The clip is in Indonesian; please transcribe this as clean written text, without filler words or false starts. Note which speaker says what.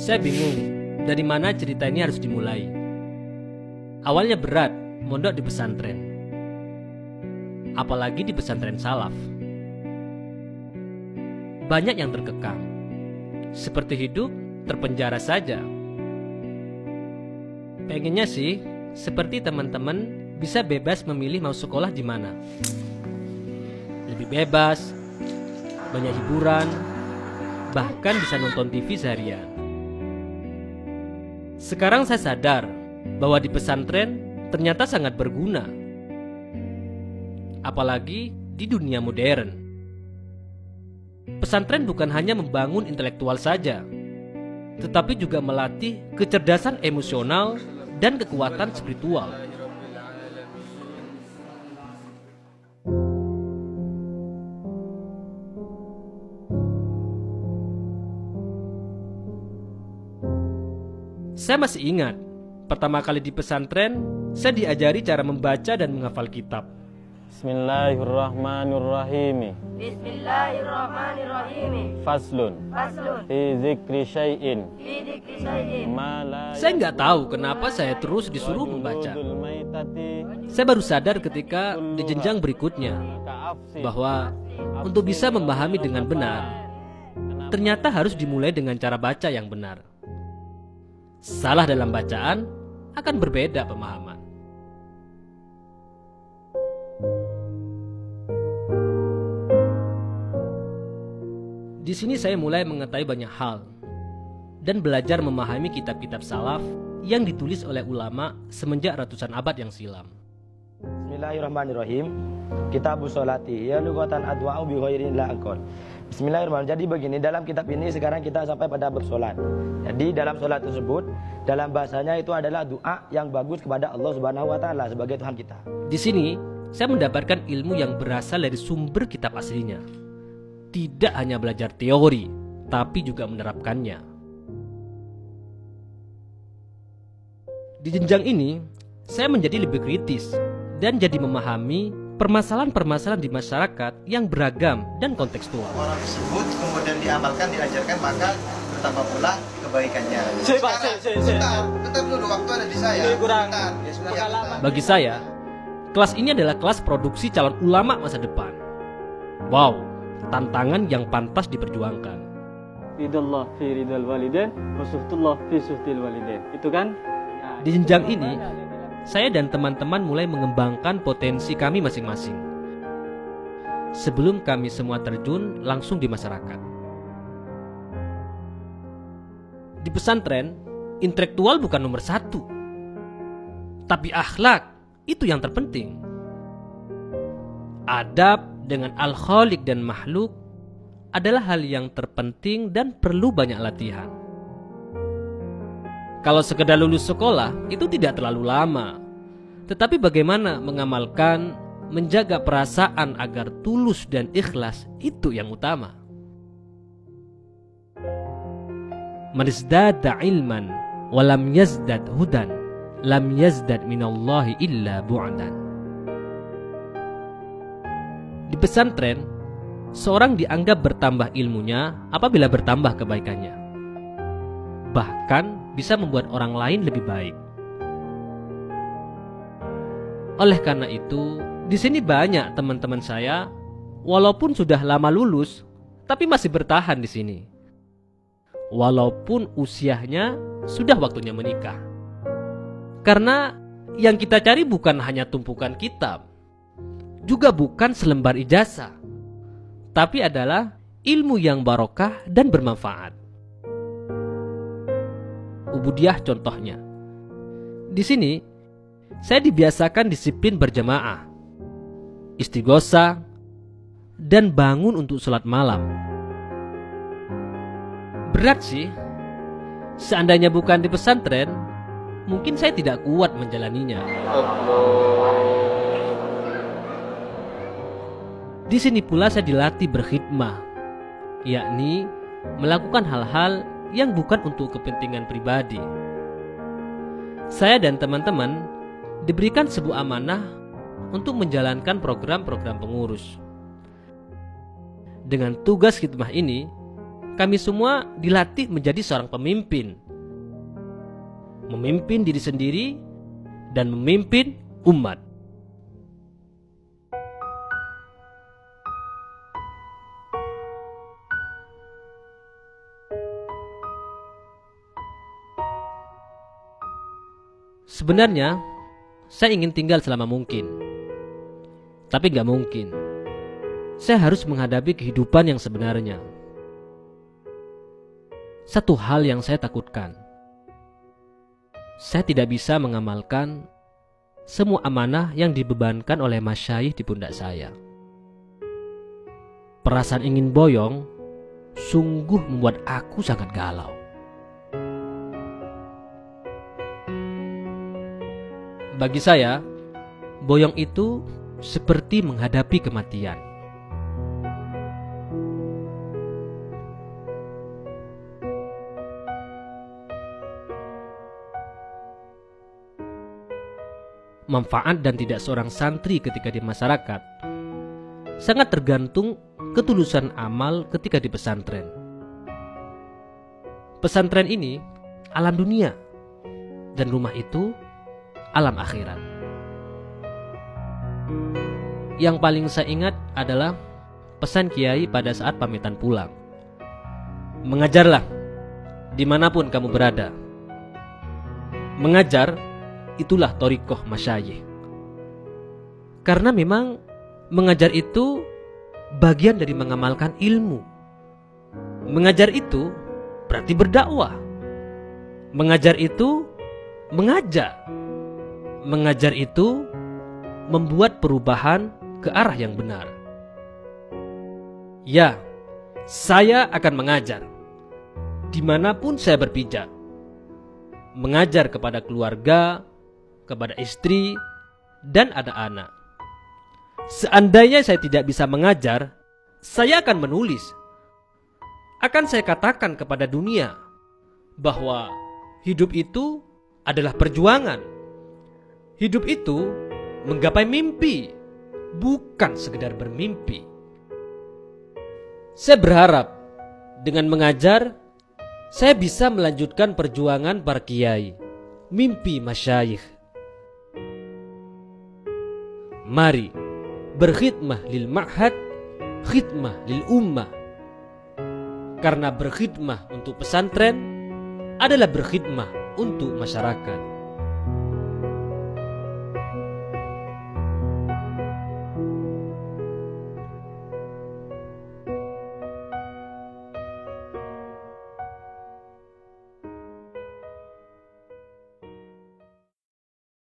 Speaker 1: Saya bingung dari mana cerita ini harus dimulai. Awalnya berat mondok di pesantren, apalagi di pesantren salaf. Banyak yang terkekang, seperti hidup terpenjara saja. Pengennya sih seperti teman-teman bisa bebas memilih mau sekolah di mana. Lebih bebas, banyak hiburan, bahkan bisa nonton TV seharian. Sekarang saya sadar bahwa di pesantren ternyata sangat berguna, apalagi di dunia modern. Pesantren bukan hanya membangun intelektual saja, tetapi juga melatih kecerdasan emosional dan kekuatan spiritual. Saya masih ingat, pertama kali di pesantren, saya diajari cara membaca dan menghafal kitab.
Speaker 2: Bismillahirrahmanirrahim.
Speaker 3: Bismillahirrahmanirrahim.
Speaker 2: Faslun. Fi dzikri syai'in.
Speaker 1: Saya nggak tahu kenapa saya terus disuruh membaca. Saya baru sadar ketika di jenjang berikutnya bahwa untuk bisa memahami dengan benar, ternyata harus dimulai dengan cara baca yang benar. Salah dalam bacaan akan berbeda pemahaman. Di sini saya mulai mengetahui banyak hal dan belajar memahami kitab-kitab salaf yang ditulis oleh ulama semenjak ratusan abad yang silam.
Speaker 4: Bismillahirrahmanirrahim. Kitabus sholati ya lughatan adwa'u bi ghairin la aqol. Bismillahirrahmanirrahim. Jadi begini, dalam kitab ini sekarang kita sampai pada bab sholat. Jadi dalam sholat tersebut, dalam bahasanya itu adalah doa yang bagus kepada Allah Subhanahu wa taala sebagai Tuhan kita.
Speaker 1: Di sini saya mendapatkan ilmu yang berasal dari sumber kitab aslinya. Tidak hanya belajar teori, tapi juga menerapkannya. Di jenjang ini, saya menjadi lebih kritis dan jadi memahami permasalahan-permasalahan di masyarakat yang beragam dan kontekstual.
Speaker 5: Orang tersebut kemudian diamalkan, diajarkan, maka bertambah pula kebaikannya. Tetap dulu, waktu ada di saya.
Speaker 1: Bagi saya, kelas ini adalah kelas produksi calon ulama masa depan. Wow, tantangan yang pantas diperjuangkan.
Speaker 2: Ridallah fi ridal walidain wa suhtullah fi suhtil walidain. Itu kan?
Speaker 1: Di jenjang ini, saya dan teman-teman mulai mengembangkan potensi kami masing-masing sebelum kami semua terjun langsung di masyarakat. Di pesantren, intelektual bukan nomor satu, tapi akhlak itu yang terpenting. Adab dengan Al-Khaliq dan makhluk adalah hal yang terpenting dan perlu banyak latihan. Kalau sekedar lulus sekolah itu tidak terlalu lama, tetapi bagaimana mengamalkan, menjaga perasaan agar tulus dan ikhlas itu yang utama. Man izdada ilman wa lam yazdad hudan lam yazdad minallahi illa bu'dan. Di pesantren, seorang dianggap bertambah ilmunya apabila bertambah kebaikannya. Bahkan bisa membuat orang lain lebih baik. Oleh karena itu, di sini banyak teman-teman saya walaupun sudah lama lulus, tapi masih bertahan di sini. Walaupun usianya sudah waktunya menikah. Karena yang kita cari bukan hanya tumpukan kitab, juga bukan selembar ijazah, tapi adalah ilmu yang barokah dan bermanfaat. Ubudiyah contohnya. Di sini, saya dibiasakan disiplin berjamaah, istighosa, dan bangun untuk sholat malam. Berat sih. Seandainya bukan di pesantren, mungkin saya tidak kuat menjalaninya. Di sini pula saya dilatih berkhidmah, yakni melakukan hal-hal yang bukan untuk kepentingan pribadi. Saya dan teman-teman diberikan sebuah amanah untuk menjalankan program-program pengurus. Dengan tugas khidmah ini, kami semua dilatih menjadi seorang pemimpin. Memimpin diri sendiri dan memimpin umat. Sebenarnya, saya ingin tinggal selama mungkin. Tapi gak mungkin. Saya harus menghadapi kehidupan yang sebenarnya. Satu hal yang saya takutkan. Saya tidak bisa mengamalkan semua amanah yang dibebankan oleh masyayikh di pundak saya. Perasaan ingin boyong sungguh membuat aku sangat galau. Bagi saya, boyong itu seperti menghadapi kematian. Manfaat dan tidak seorang santri ketika di masyarakat sangat tergantung ketulusan amal ketika di pesantren. Pesantren ini alam dunia dan rumah itu alam akhirat. Yang paling saya ingat adalah pesan Kiai pada saat pamitan pulang. Mengajarlah dimanapun kamu berada. Mengajar itulah thariqah masyayikh. Karena memang mengajar itu bagian dari mengamalkan ilmu. Mengajar itu berarti berdakwah. Mengajar itu mengajak. Mengajar itu membuat perubahan ke arah yang benar. Ya, saya akan mengajar dimanapun saya berpijak. Mengajar kepada keluarga, kepada istri, dan ada anak. Seandainya saya tidak bisa mengajar, saya akan menulis. Akan saya katakan kepada dunia bahwa hidup itu adalah perjuangan. Hidup itu menggapai mimpi, bukan sekedar bermimpi. Saya berharap dengan mengajar, saya bisa melanjutkan perjuangan para kiai, mimpi masyayikh. Mari berkhidmah lil ma'had, khidmah lil ummah. Karena berkhidmah untuk pesantren adalah berkhidmah untuk masyarakat.